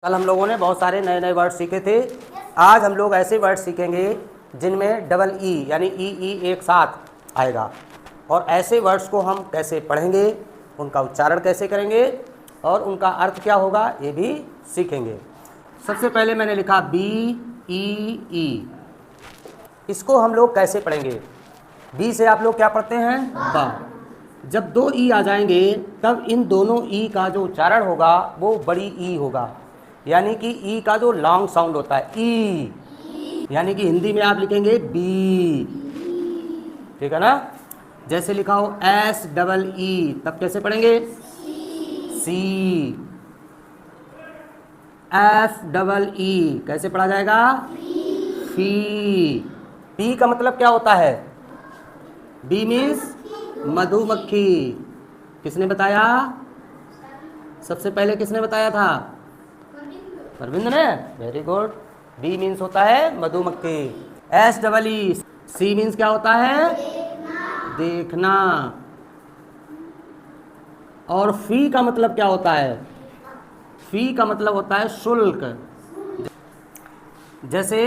कल हम लोगों ने बहुत सारे नए नए वर्ड सीखे थे। आज हम लोग ऐसे वर्ड सीखेंगे जिनमें डबल ई यानी ई एक साथ आएगा, और ऐसे वर्ड्स को हम कैसे पढ़ेंगे, उनका उच्चारण कैसे करेंगे और उनका अर्थ क्या होगा ये भी सीखेंगे। सबसे पहले मैंने लिखा बी ई। इसको हम लोग कैसे पढ़ेंगे? बी से आप लोग क्या पढ़ते हैं? बा। जब दो ई आ जाएंगे तब इन दोनों ई का जो उच्चारण होगा वो बड़ी ई होगा, यानी कि ई का जो लॉन्ग साउंड होता है ई, यानी कि हिंदी में आप लिखेंगे बी, ठीक है ना। जैसे लिखा हो एस डबल ई, तब कैसे पढ़ेंगे? सी। एफ डबल ई कैसे पढ़ा जाएगा? फी। पी का मतलब क्या होता है? बी मीन्स मधुमक्खी। किसने बताया? सबसे पहले किसने बताया था? अरविंद ने। Very good. बी मीन्स होता है मधुमक्खी। S double E C means क्या होता है? देखना। और फी का मतलब क्या होता है? फी का मतलब होता है शुल्क। जैसे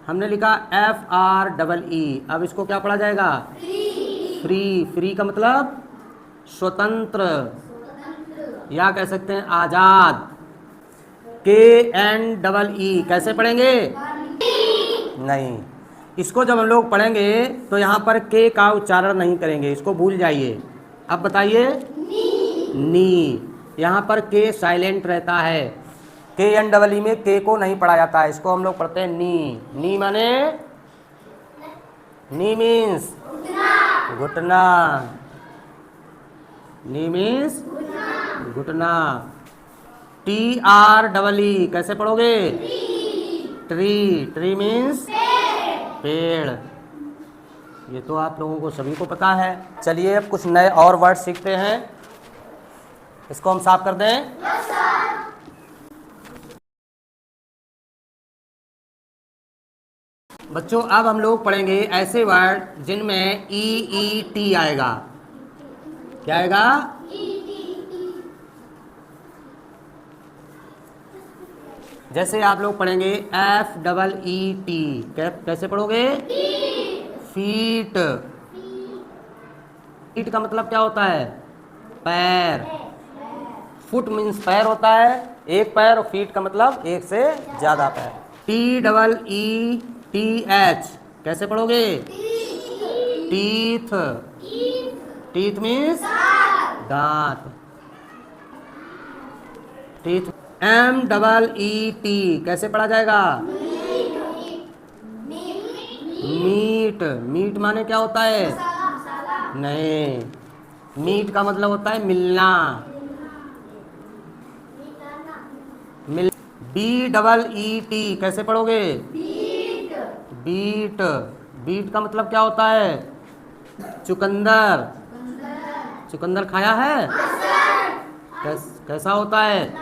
हमने लिखा एफ आर डबल ई, अब इसको क्या पढ़ा जाएगा? फ्री। फ्री का मतलब स्वतंत्र, या कह सकते हैं आजाद। के एन डबल ई कैसे पढ़ेंगे? नहीं, इसको जब हम लोग पढ़ेंगे तो यहाँ पर के का उच्चारण नहीं करेंगे, इसको भूल जाइए। अब बताइए नी। यहाँ पर के साइलेंट रहता है। के एन डबल ई में के को नहीं पढ़ा जाता है, इसको हम लोग पढ़ते हैं नी। नी माने नी मीन्स घुटना। नी मीन्स घुटना। टी आर डबल ई कैसे पढ़ोगे? ट्री। ट्री मीन्स पेड़। ये तो आप लोगों को सभी को पता है। चलिए अब कुछ नए और वर्ड सीखते हैं। इसको हम साफ कर दें। बच्चों अब हम लोग पढ़ेंगे ऐसे वर्ड जिनमें ई टी आएगा। क्या आएगा? जैसे आप लोग पढ़ेंगे एफ डबल ई टी, कैसे पढ़ोगे? फीट। फीट का मतलब क्या होता है? पैर। फुट मीन्स पैर होता है, एक पैर, और फीट का मतलब एक से ज्यादा पैर। T double E T H कैसे पढ़ोगे? टीथ। टीथ मीन्स दांत। Teeth. M double E T कैसे पढ़ा जाएगा? मीट। मीट माने क्या होता है? नहीं, मीट का मतलब होता है मिलना। मिल। बी डबल ई टी कैसे पढ़ोगे? बीट। बीट का मतलब क्या होता है? चुकंदर। चुकंदर खाया है? कैसा होता है?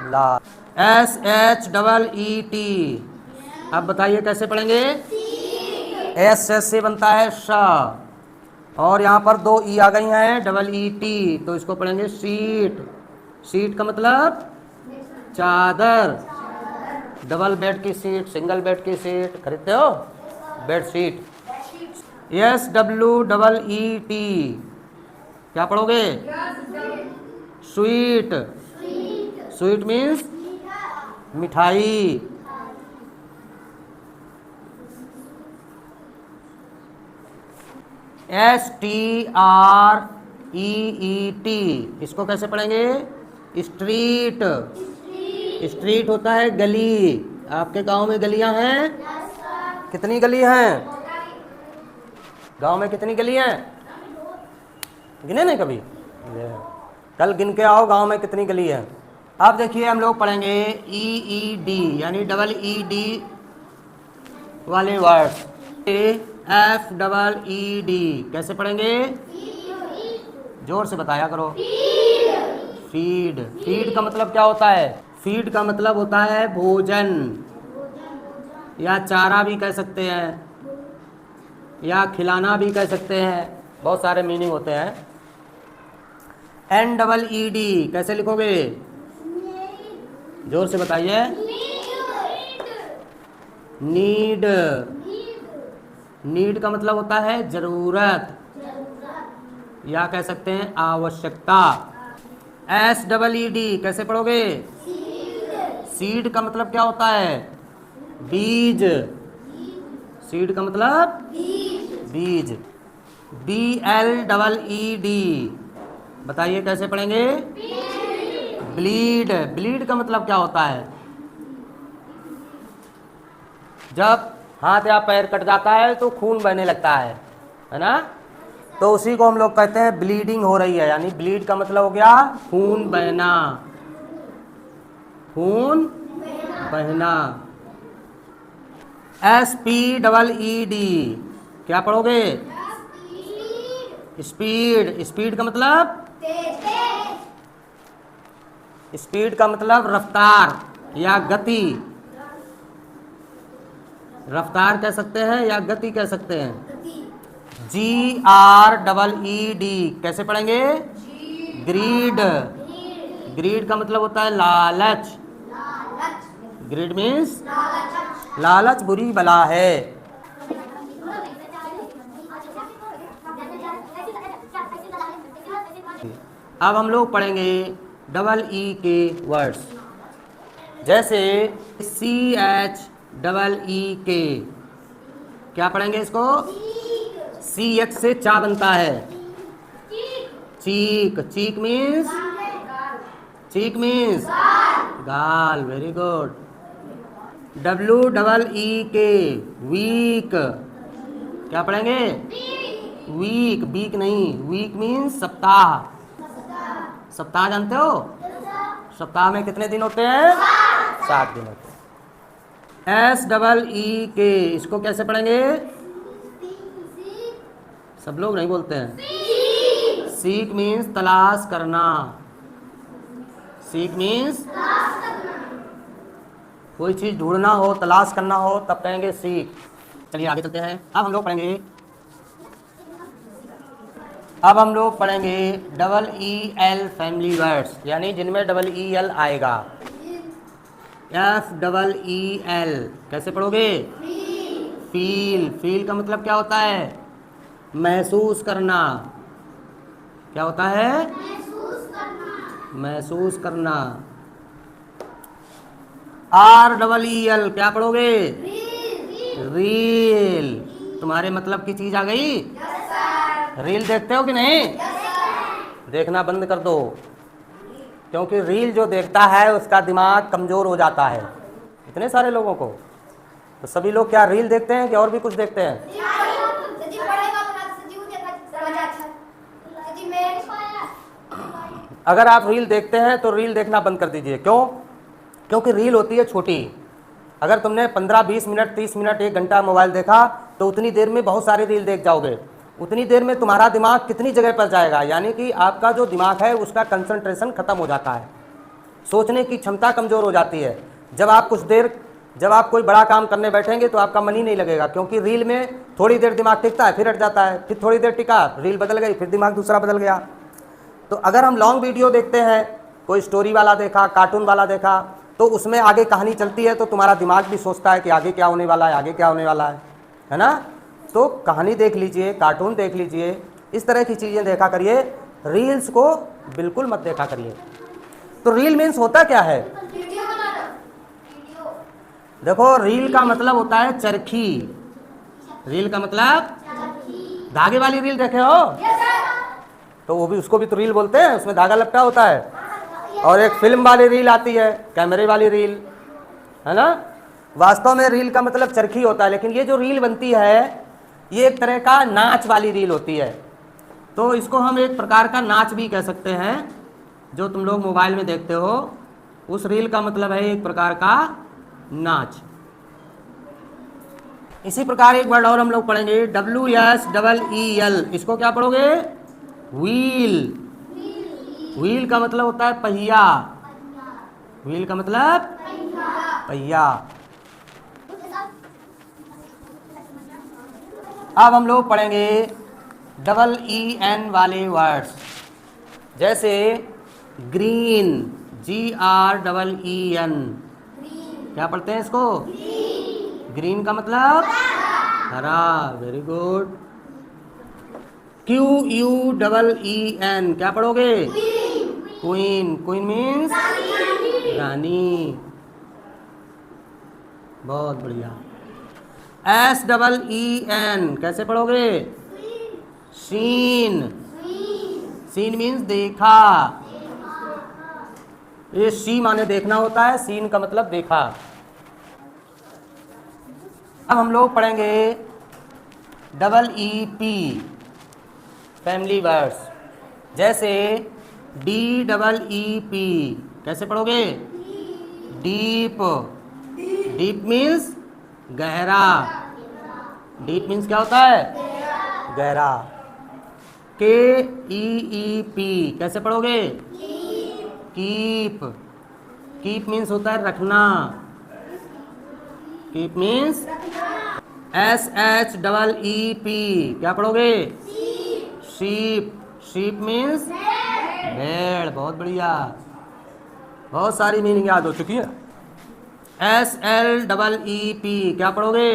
लाल। S H double E T, अब बताइए कैसे पढ़ेंगे? एस से बनता है श, और यहाँ पर दो ई आ गई हैं डबल ई टी, तो इसको पढ़ेंगे सीट। सीट का मतलब चादर। डबल बेड की सीट, सिंगल बेड की सीट खरीदते हो? Bed sheet. S W double E T क्या पढ़ोगे? स्वीट। स्वीट मीन्स मिठाई। S T R E T इसको कैसे पढ़ेंगे? स्ट्रीट। स्ट्रीट होता है गली। आपके गांव में गलियां हैं? कितनी गली हैं गांव में? कितनी गली हैं? गिने नहीं कभी? कल गिन के आओ गांव में कितनी गली है। अब देखिए हम लोग पढ़ेंगे ई डी यानी डबल ई डी वाले word. F double E D कैसे पढ़ेंगे? जोर से बताया करो। फीड। फीड का मतलब क्या होता है? फीड का मतलब होता है भोजन, या चारा भी कह सकते हैं, या खिलाना भी कह सकते हैं, बहुत सारे मीनिंग होते हैं। एन डबल ई डी कैसे लिखोगे? जोर से बताइए। नीड। नीड का मतलब होता है जरूरत, या कह सकते हैं आवश्यकता। SEED कैसे पढ़ोगे? सीड का मतलब क्या होता है? बीज। सीड का मतलब बीज। BLEED बताइए कैसे पढ़ेंगे? ब्लीड। ब्लीड का मतलब क्या होता है? जब हाथ या पैर कट जाता है तो खून बहने लगता है ना? तो उसी को हम लोग कहते हैं ब्लीडिंग हो रही है, यानी ब्लीड का मतलब हो गया खून बहना। खून बहना। SPEED क्या पढ़ोगे? स्पीड। स्पीड का मतलब? स्पीड का मतलब रफ्तार या गति। रफ्तार कह सकते हैं या गति कह सकते हैं। GREED कैसे पढ़ेंगे? ग्रीड। ग्रीड का मतलब होता है लालच। ग्रीड मीन्स लालच बुरी बला है। अब हम लोग पढ़ेंगे EE के वर्ड्स। जैसे CHEEK क्या पढ़ेंगे इसको? CH से चा बनता है। चीक। चीक मीन्स? चीक मीन्स गाल। Very good. WEEK वीक क्या पढ़ेंगे? वीक। वीक नहीं, वीक मीन्स सप्ताह। सप्ताह जानते हो? सप्ताह में कितने दिन होते हैं? 7 दिन होते हैं। SEEK इसको कैसे पढ़ेंगे? सब लोग नहीं बोलते हैं। सीक मीन्स तलाश करना। सीक मीन्स कोई चीज ढूंढना हो, तलाश करना हो, तब कहेंगे सीक। चलिए आगे चलते हैं। अब हम लोग पढ़ेंगे EEL फैमिली वर्ड्स, यानी जिनमें EEL आएगा। FEEL कैसे पढ़ोगे? फील। फील का मतलब क्या होता है? महसूस करना। क्या होता है? महसूस करना। REEL क्या पढ़ोगे? रील। तुम्हारे मतलब की चीज आ गई? रील देखते हो कि नहीं? देखना बंद कर दो, क्योंकि रील जो देखता है उसका दिमाग कमजोर हो जाता है। इतने सारे लोगों को, तो सभी लोग क्या रील देखते हैं कि और भी कुछ देखते हैं? अगर आप रील देखते हैं तो रील देखना बंद कर दीजिए। क्यों? क्योंकि रील होती है छोटी। अगर तुमने 15-20 मिनट, 30 मिनट, 1 घंटा मोबाइल देखा तो उतनी देर में बहुत सारी रील देख जाओगे। उतनी देर में तुम्हारा दिमाग कितनी जगह पर जाएगा, यानी कि आपका जो दिमाग है उसका कंसंट्रेशन खत्म हो जाता है, सोचने की क्षमता कमज़ोर हो जाती है। जब आप कोई बड़ा काम करने बैठेंगे तो आपका मन ही नहीं लगेगा, क्योंकि रील में थोड़ी देर दिमाग टिकता है, फिर हट जाता है, फिर थोड़ी देर टिका, रील बदल गई, फिर दिमाग दूसरा बदल गया। तो अगर हम लॉन्ग वीडियो देखते हैं, कोई स्टोरी वाला देखा, कार्टून वाला देखा, तो उसमें आगे कहानी चलती है, तो तुम्हारा दिमाग भी सोचता है कि आगे क्या होने वाला है, आगे क्या होने वाला है ना? तो कहानी देख लीजिए, कार्टून देख लीजिए, इस तरह की चीज़ें देखा करिए। रील्स को बिल्कुल मत देखा करिए। तो रील मीन्स होता क्या है? देखो, रील का मतलब होता है चरखी। रील का मतलब धागे वाली रील देखे हो? तो वो भी, उसको भी तो रील बोलते हैं, उसमें धागा लपटा होता है। और एक फिल्म वाली रील आती है, कैमरे वाली रील, है ना? वास्तव में रील का मतलब चरखी होता है, लेकिन ये जो रील बनती है ये एक तरह का नाच वाली रील होती है। तो इसको हम एक प्रकार का नाच भी कह सकते हैं। जो तुम लोग मोबाइल में देखते हो उस रील का मतलब है एक प्रकार का नाच। इसी प्रकार एक वर्ड और हम लोग पढ़ेंगे, WSEEL। इसको क्या पढ़ोगे? व्हील। व्हील का मतलब होता है पहिया। व्हील का मतलब पहिया। अब हम लोग पढ़ेंगे EEN वाले वर्ड्स, जैसे ग्रीन, GREEN। क्या पढ़ते हैं इसको? ग्रीन का मतलब हरा। Very good. QUEEN क्या पढ़ोगे? क्वीन। क्वीन मीन्स रानी। बहुत बढ़िया। SEEN कैसे पढ़ोगे? सीन। सीन मीन्स देखा। ये सी माने देखना होता है, सीन का मतलब देखा। अब हम लोग पढ़ेंगे EEP फैमिली वर्ड्स। जैसे DEEP कैसे पढ़ोगे? डीप। डीप मीन्स गहरा। डीप मीन्स क्या होता है? गहरा। KEEP कैसे पढ़ोगे? कीप। कीप मीन्स होता है रखना। कीप मीन्स SHEEP क्या पढ़ोगे? शीप। शीप मीन्स भेड़। बहुत बढ़िया। बहुत सारी मीनिंग याद हो चुकी है। SLEEP क्या पढ़ोगे?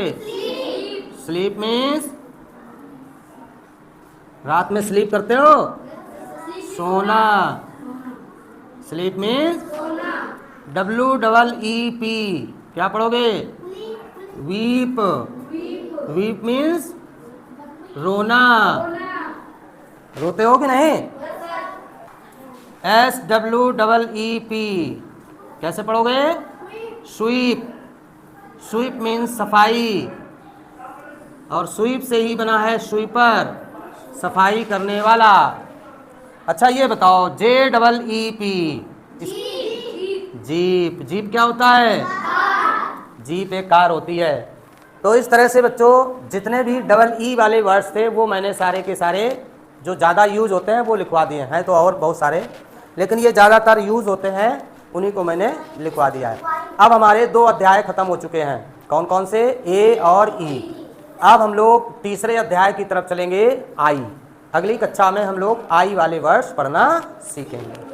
स्लीप मीन्स रात में स्लीप करते हो? सोना। स्लीप मीन्स WEEP क्या पढ़ोगे? वीप। वीप मीन्स रोना। रोते हो कि नहीं? SWEEP कैसे पढ़ोगे? स्वीप। स्वीप मीन्स सफाई, और स्वीप से ही बना है स्वीपर, सफाई करने वाला। अच्छा ये बताओ JEEP जीप। जीप क्या होता है? जीप एक कार होती है। तो इस तरह से बच्चों जितने भी EE वाले वर्ड्स थे वो मैंने सारे के सारे जो ज़्यादा यूज़ होते हैं वो लिखवा दिए हैं। तो और बहुत सारे, लेकिन ये ज़्यादातर यूज़ होते हैं उन्हीं को मैंने लिखवा दिया है। अब हमारे 2 अध्याय ख़त्म हो चुके हैं। कौन कौन से? A और E। अब हम लोग तीसरे अध्याय की तरफ चलेंगे, I। अगली कक्षा में हम लोग I वाले वर्ड्स पढ़ना सीखेंगे।